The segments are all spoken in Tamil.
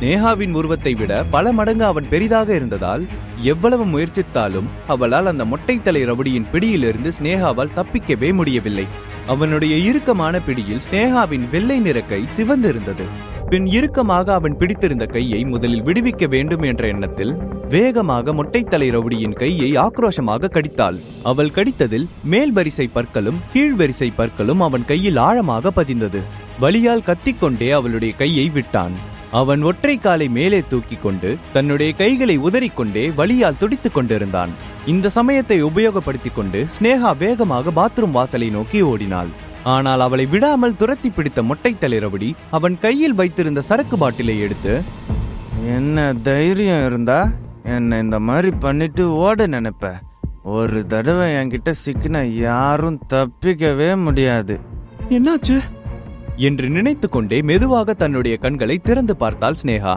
ஸ்னேகாவின் உருவத்தை விட பல மடங்கு அவன் பெரிதாக இருந்ததால் எவ்வளவு முயற்சித்தாலும் அவளால் அந்த மொட்டை தலை ரவுடியின் பிடியிலிருந்து ஸ்னேகாவால் தப்பிக்கவே முடியவில்லை. அவனுடைய இறுக்கமான பிடியில் ஸ்னேகாவின் வெள்ளை நிற கை சிவந்திருந்தது. பின் இறுக்கமாக அவன் பிடித்திருந்த கையை முதலில் விடுவிக்க வேண்டும் என்ற எண்ணத்தில் வேகமாக மொட்டை தலை ரவுடியின் கையை ஆக்ரோஷமாக கடித்தாள். அவள் கடித்ததில் மேல் வரிசை பற்களும் கீழ் வரிசை பற்களும் அவன் கையில் ஆழமாக பதிந்தது. வலியால் கத்திக்கொண்டே அவளுடைய கையை விட்டான். அவன் ஒற்றை காலை மேலே தூக்கி கொண்டு தன்னுடைய கைகளை உதறிக்கொண்டே வலியால் துடித்துக் கொண்டிருந்தான். இந்த சமயத்தை உபயோகப்படுத்திக் கொண்டு ஸ்னேகா வேகமாக பாத்ரூம் வாசலை நோக்கி ஓடினாள். ஆனால் அவளை விடாமல் துரத்தி பிடித்த மொட்டை தலை ரவுடி அவன் கையில் வைத்திருந்த சரக்கு பாட்டிலை எடுத்து, என்ன தைரியம் இருந்தா என்ன இந்த மாதிரி பண்ணிட்டு ஓட நினைப்ப? ஒரு தடவை என்கிட்ட சிக்கின யாரும் தப்பிக்கவே முடியாது. என்னாச்சு என்று நினைத்து கொண்டே மெதுவாக தன்னுடைய கண்களை திறந்து பார்த்தாள் ஸ்னேகா.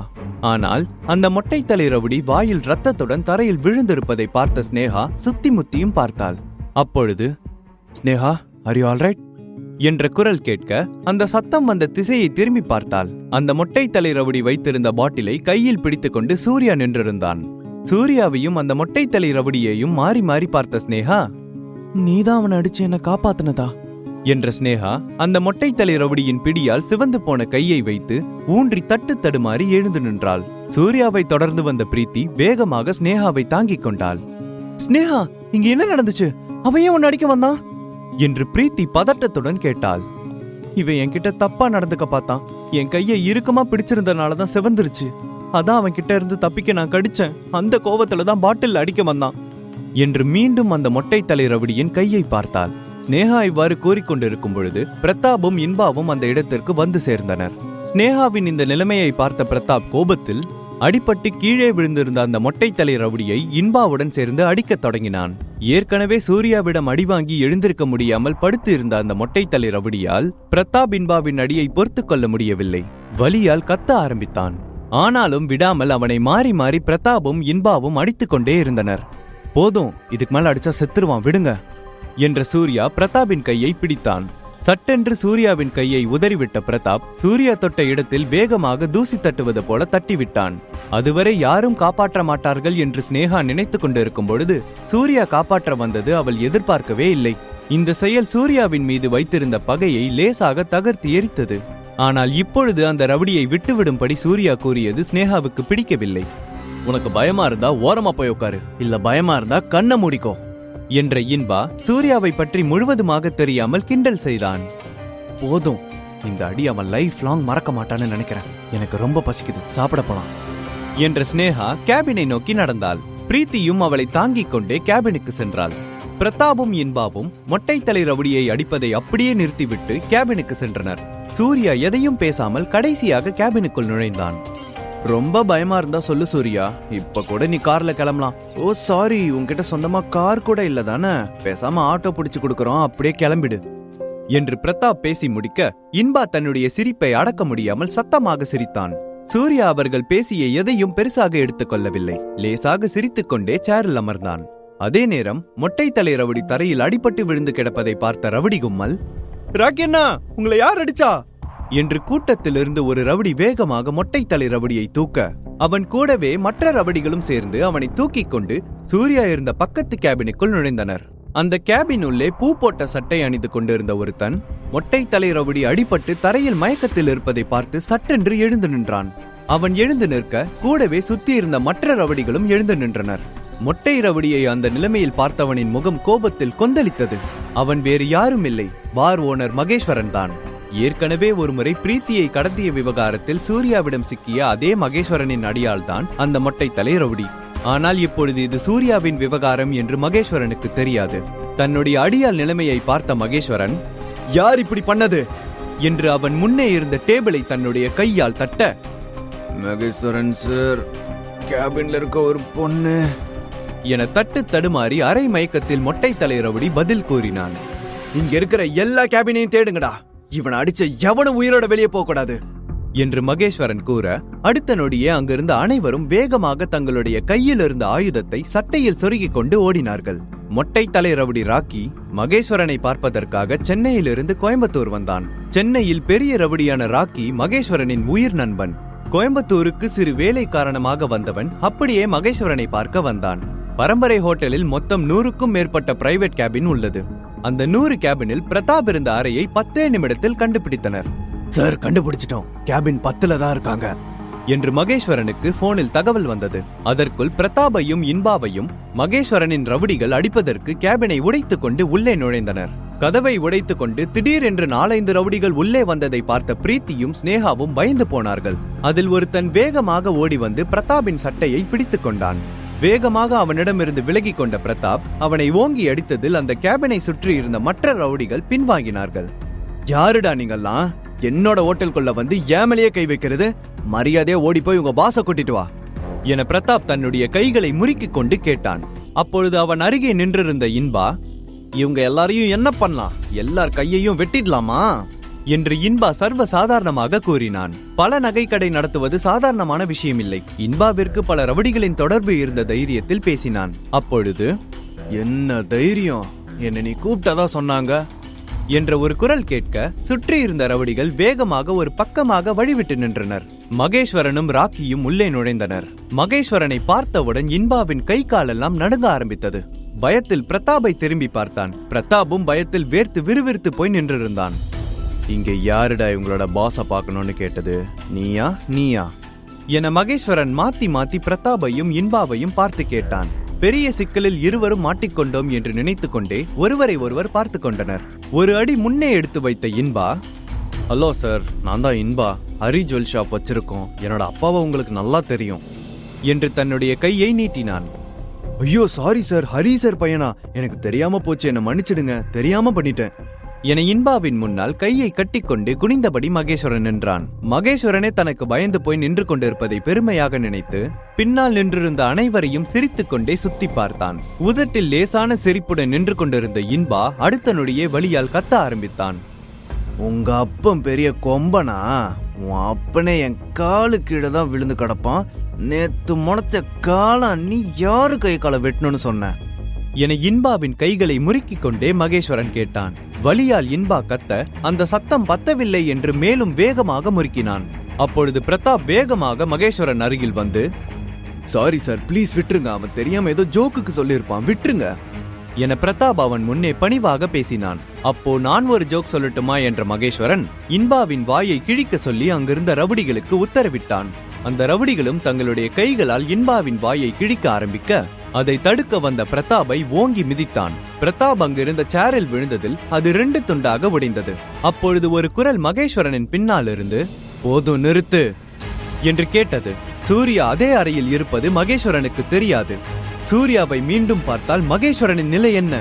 ஆனால் அந்த மொட்டை தலை ரவுடி வாயில் ரத்தத்துடன் தரையில் விழுந்திருப்பதை பார்த்த ஸ்னேகா சுத்தி முத்தியும் பார்த்தாள். அப்பொழுது, Sneha, are you all right என்ற குரல் கேட்க அந்த சத்தம் வந்த திசையை திரும்பி பார்த்தாள். அந்த மொட்டை தலை ரவுடி வைத்திருந்த பாட்டிலை கையில் பிடித்துக் கொண்டு சூர்யா நின்றிருந்தான். சூர்யாவையும் அந்த மொட்டை தலை ரவுடியையும் மாறி மாறி பார்த்த ஸ்னேகா, நீதான் அவனை அடிச்சு என்ன காப்பாத்தினதா என்ற ஸ்னேகா அந்த மொட்டை தலை ரவுடியின் பிடியால் சிவந்து போன கையை வைத்து ஊன்றி தட்டு தடுமாறி எழுந்து நின்றாள். சூர்யாவை தொடர்ந்து வந்த பிரீத்தி வேகமாக ஸ்னேகாவை தாங்கிக் கொண்டாள். ஸ்னேகா, இங்க என்ன நடந்துச்சு? அவன் ஏன் உன்னை அடிக்க வந்தான் என்று பிரீத்தி பதட்டத்துடன் கேட்டாள். இவன் என்கிட்ட தப்பா நடந்துக்க பார்த்தான். என் கையை இறுக்கமா பிடிச்சிருந்தனாலதான் சிவந்துருச்சு. அதான் அவன் கிட்ட இருந்து தப்பிக்க நான் கடிச்சேன். அந்த கோவத்துலதான் பாட்டில் அடிக்க வந்தான் என்று மீண்டும் அந்த மொட்டை தலை ரவுடியின் கையை பார்த்தாள். ஸ்னேகா இவ்வாறு கூறிக்கொண்டிருக்கும் பொழுது பிரதாப்பும் இன்பாவும் அந்த இடத்திற்கு வந்து சேர்ந்தனர். ஸ்னேகாவின் இந்த நிலைமையை பார்த்த பிரதாப் கோபத்தில் அடிபட்டு கீழே விழுந்திருந்த அந்த மொட்டை தலை ரவுடியை இன்பாவுடன் சேர்ந்து அடிக்கத் தொடங்கினான். ஏற்கனவே சூர்யாவிடம் அடி வாங்கி எழுந்திருக்க முடியாமல் படுத்து இருந்த அந்த மொட்டை தலை ரவுடியால் பிரதாப் இன்பாவின் அடியை பொறுத்து கொள்ள முடியவில்லை. வலியால் கத்த ஆரம்பித்தான். ஆனாலும் விடாமல் அவனை மாறி மாறி பிரதாப்பும் இன்பாவும் அடித்துக் கொண்டே இருந்தனர். போதும், இதுக்கு மேல அடிச்சா செத்துருவான், விடுங்க என்ற சூர்யா பிரதாப்பின் கையை பிடித்தான். சட்டென்று சூர்யாவின் கையை உதறிவிட்ட பிரதாப் சூர்யா தொட்ட இடத்தில் வேகமாக தூசி தட்டுவது போல தட்டிவிட்டான். அதுவரை யாரும் காப்பாற்ற மாட்டார்கள் என்று ஸ்னேகா நினைத்து கொண்டிருக்கும் பொழுது சூர்யா காப்பாற்ற வந்தது அவள் எதிர்பார்க்கவே இல்லை. இந்த செயல் சூர்யாவின் மீது வைத்திருந்த பகையை லேசாக தகர்த்து எரித்தது. ஆனால் இப்பொழுது அந்த ரவுடியை விட்டுவிடும்படி சூர்யா கூறியது ஸ்னேகாவுக்கு பிடிக்கவில்லை. உனக்கு பயமா இருந்தா ஓரமா போய் உட்காரு, இல்ல பயமா இருந்தா கண்ணை மூடிக்கோ என்ற இன்பா சூர்யாவை பற்றி முழுவதுமாக தெரியாமல் கிண்டல் செய்தான். போதும், இந்த அடி அவன் லைஃப் லாங் மறக்க மாட்டான்னு நினைக்கிறேன். எனக்கு ரொம்ப பசிக்குது, சாப்பிட போலாம் என்ற ஸ்னேகா கேபினை நோக்கி நடந்தாள். பிரீத்தியும் அவளை தாங்கிக் கொண்டே கேபினுக்கு சென்றாள். பிரதாப்பும் இன்பாவும் மொட்டை தலை ரவுடியை அடிப்பதை அப்படியே நிறுத்திவிட்டு கேபினுக்கு சென்றனர். சூர்யா எதையும் பேசாமல் கடைசியாக கேபினுக்குள் நுழைந்தான். ரொம்ப பயமா இருந்தா சொல்லு சூர்யா, இப்ப கூட நீ கார்ல கிளம்பலாம். ஓ சாரி, உன்கிட்ட சொந்தமா கார் கூட இல்ல தானே? பேசாம ஆட்டோ பிடிச்சு கொடுக்கறோம், அப்படியே கிளம்பிடு என்று பிரதாப் பேசி முடிக்க இன்பா தன்னுடைய சிரிப்பை அடக்க முடியாமல் சத்தமாக சிரித்தான். சூர்யா அவர்கள் பேசிய எதையும் பெருசாக எடுத்துக்கொள்ளவில்லை. லேசாக சிரித்துக் கொண்டே சேரில் அமர்ந்தான். அதே நேரம் மொட்டை தலை ரவுடி தரையில் அடிபட்டு விழுந்து கிடப்பதை பார்த்த ரவுடி கும்மல், ராக்கியண்ணா, உங்களை யார் அடிச்சா என்று கூட்டத்திலிருந்து ஒரு ரவுடி வேகமாக மொட்டை தலை ரவுடியை தூக்க அவன் கூடவே மற்ற ரவுடிகளும் சேர்ந்து அவனை தூக்கிக் கொண்டு சூர்யா இருந்த பக்கத்து கேபினுக்குள் நுழைந்தனர். அந்த கேபின் உள்ளே பூ போட்ட சட்டை அணிந்து கொண்டிருந்த ஒருத்தன் மொட்டை தலை ரவுடி அடிபட்டு தரையில் மயக்கத்தில் இருப்பதை பார்த்து சட்டென்று எழுந்து நின்றான். அவன் எழுந்து நிற்க கூடவே சுத்தி இருந்த மற்ற ரவுடிகளும் எழுந்து நின்றனர். மொட்டை ரவுடியை அந்த நிலைமையில் பார்த்தவனின் முகம் கோபத்தில் கொந்தளித்தது. அவன் வேறு யாரும் இல்லை, பார் ஓனர் மகேஸ்வரன் தான். ஏற்கனவே ஒருமுறை பிரீத்தியை கடத்திய விவகாரத்தில் சூர்யாவிடம் சிக்கிய அதே மகேஸ்வரனின் அடியால் தான் அந்த மொட்டை தலை ரவுடி. ஆனால் இப்பொழுது இது சூர்யாவின் விவகாரம் என்று மகேஸ்வரனுக்கு தெரியாது. தன்னுடைய அடியால் நிலைமையை பார்த்த மகேஸ்வரன், யார் இப்படி பண்ணது என்று அவன் முன்னே இருந்த டேபிளை தன்னுடைய கையால் தட்ட, மகேஸ்வரன் சார், கேபின்ல இருக்க ஒரு பொண்ணு என தட்டு தடுமாறி அரை மயக்கத்தில் மொட்டை தலை ரவுடி பதில் கூறினான். இங்க இருக்கிற எல்லா கேபினையும் தேடுங்கடா, இவனை அடிச்ச எவனும் உயிரோட வெளியே போக கூடாது என்று மகேஸ்வரன் கூற அடுத்த நொடியே அங்கிருந்த அனைவரும் வேகமாக தங்களுடைய கையில் இருந்த ஆயுதத்தை சட்டையில் சொருகிக் கொண்டு ஓடினார்கள். மொட்டை தலை ரவுடி ராக்கி மகேஸ்வரனை பார்ப்பதற்காக சென்னையிலிருந்து கோயம்புத்தூர் வந்தான். சென்னையில் பெரிய ரவுடியான ராக்கி மகேஸ்வரனின் உயிர் நண்பன். கோயம்புத்தூருக்கு சிறு வேலை காரணமாக வந்தவன் அப்படியே மகேஸ்வரனை பார்க்க வந்தான். பரம்பரை ஹோட்டலில் மொத்தம் 100க்கும் மேற்பட்ட பிரைவேட் கேபின் உள்ளது. அந்த 100 கேபினில் பிரதாப் இருந்த அறையை 10 நிமிடத்தில் கண்டுபிடித்தனர். சார், கண்டுபிடிச்சிட்டோம், கேபின் 10ல தான் இருக்காங்க என்று மகேஸ்வரனுக்கு போனில் தகவல் வந்தது. அதற்குள் பிரதாபையும் இன்பாவையும் மகேஸ்வரனின் ரவுடிகள் அடிப்பதற்கு கேபினை உடைத்துக் கொண்டு உள்ளே நுழைந்தனர். கதவை உடைத்துக் கொண்டு திடீரென்று 4-5 ரவுடிகள் உள்ளே வந்ததை பார்த்த பிரீத்தியும் ஸ்னேகாவும் பயந்து போனார்கள். அதில் ஒருத்தன் வேகமாக ஓடி வந்து பிரதாபின் சட்டையை பிடித்துக் கொண்டான். வேகமாக அவனிடமிருந்து விலகி கொண்ட பிரதாப் அவனை ஓங்கி அடித்ததில் அந்த கேபினை சுற்றி இருந்த மற்ற ரவுடிகள் பின்வாங்கினார்கள். யாருடா நீங்கெல்லாம்? என்னோட ஹோட்டலுக்குள்ள வந்து ஏமலையே கை வைக்கிறது? மரியாதையா ஓடி போய் உங்க பாச கூட்டிட்டு வா என பிரதாப் தன்னுடைய கைகளை முறுக்கிக் கொண்டு கேட்டான். அப்பொழுது அவன் அருகே நின்றிருந்த இன்பா, இவங்க எல்லாரையும் என்ன பண்ணலாம்? எல்லார் கையையும் வெட்டிடலாமா என்று இன்பா சர்வ சாதாரணமாக கூறினான். பல நகைக்கடை நடத்துவது சாதாரணமான விஷயம் இல்லை. இன்பாவிற்கு பல ரவுடிகளின் தொடர்பு இருந்த தைரியத்தில் பேசினான். அப்பொழுது, என்ன தைரியம்? என்ன நீ கூப்பிட்டதா சொன்னாங்க என்ற ஒரு குரல் கேட்க சுற்றி இருந்த ரவுடிகள் வேகமாக ஒரு பக்கமாக வழிவிட்டு நின்றனர். மகேஸ்வரனும் ராக்கியும் உள்ளே நுழைந்தனர். மகேஸ்வரனை பார்த்தவுடன் இன்பாவின் கை காலெல்லாம் நடுங்க ஆரம்பித்தது. பயத்தில் பிரதாபை திரும்பி பார்த்தான். பிரதாபும் பயத்தில் வேர்த்து விறுவிறுத்து போய் நின்றிருந்தான். இங்க யாருடா இவங்களோட பாஸ பார்க்கணும்னு கேட்டது? நீயா என மகேஸ்வரன் மாத்தி மாத்தி பிரதாபையும் இன்பாவையும் பார்த்து கேட்டான். பெரிய சிக்கலில் இருவரும் மாட்டிக்கொண்டோம் என்று நினைத்துக் கொண்டே ஒருவரை ஒருவர் பார்த்து கொண்டனர். ஒரு அடி முன்னே எடுத்து வைத்த இன்பா, ஹலோ சார், நான் தான் இன்பா, ஹரி ஜுவல் ஷாப் வச்சிருக்கோம், என்னோட அப்பாவை உங்களுக்கு நல்லா தெரியும் என்று தன்னுடைய கையை நீட்டினான். ஐயோ சாரி சார், ஹரி சார் பையனா? எனக்கு தெரியாம போச்சு, என்ன மன்னிச்சிடுங்க, தெரியாம பண்ணிட்டேன் என இன்பாவின் முன்னால் கையை கட்டிக்கொண்டு குனிந்தபடி மகேஸ்வரன் நின்றான். மகேஸ்வரனே தனக்கு பயந்து போய் நின்று கொண்டிருப்பதை பெருமையாக நினைத்து பின்னால் நின்றிருந்த அனைவரையும் சிரித்துக் கொண்டே சுத்தி பார்த்தான். உதட்டில் லேசான சிரிப்புடன் நின்று கொண்டிருந்த இன்பா அடுத்த நொடியே வலியால் கத்த ஆரம்பித்தான். உங்க அப்பன் பெரிய கொம்பனா? உன் அப்பனே என் காலு கீழே தான் விழுந்து கிடப்பான். நேத்து முளைச்ச காலா, நீ யாரு கை காலை வெட்டணும்னு சொன்ன என இன்பாவின் கைகளை முறுக்கிக் கொண்டே மகேஸ்வரன் கேட்டான். வலியால் இன்பா கத்த அந்த சத்தம் பத்தவில்லை என்று மேலும் வேகமாக முறுக்கினான். அப்பொழுது பிரதாப் வேகமாக மகேஸ்வரன் அருகில் வந்து, சாரி சார், ப்ளீஸ் விட்டுருங்க, அவன் தெரியாம ஏதோ ஜோக்குக்கு சொல்லியிருப்பான், விட்டுருங்க என பிரதாப் அவன் முன்னே பணிவாக பேசினான். அப்போ நான் ஒரு ஜோக் சொல்லட்டுமா என்ற மகேஸ்வரன் இன்பாவின் வாயை கிழிக்க சொல்லி அங்கிருந்த ரவுடிகளுக்கு உத்தரவிட்டான். அந்த ரவுடிகளும் தங்களுடைய கைகளால் இன்பாவின் வாயை கிழிக்க ஆரம்பிக்க அதை தடுக்க வந்த பிரதாபை ஓங்கி மிதித்தான். பிரதாப் அங்கிருந்த சேரில் விழுந்ததில் அது 2 துண்டாக உடைந்தது. அப்பொழுது ஒரு குரல் மகேஸ்வரனின் பின்னால் இருந்து, போதும் நிறுத்து என்று கேட்டது. சூர்யா அதே அறையில் இருப்பது மகேஸ்வரனுக்கு தெரியாது. சூர்யாவை மீண்டும் பார்த்தால் மகேஸ்வரனின் நிலை என்ன?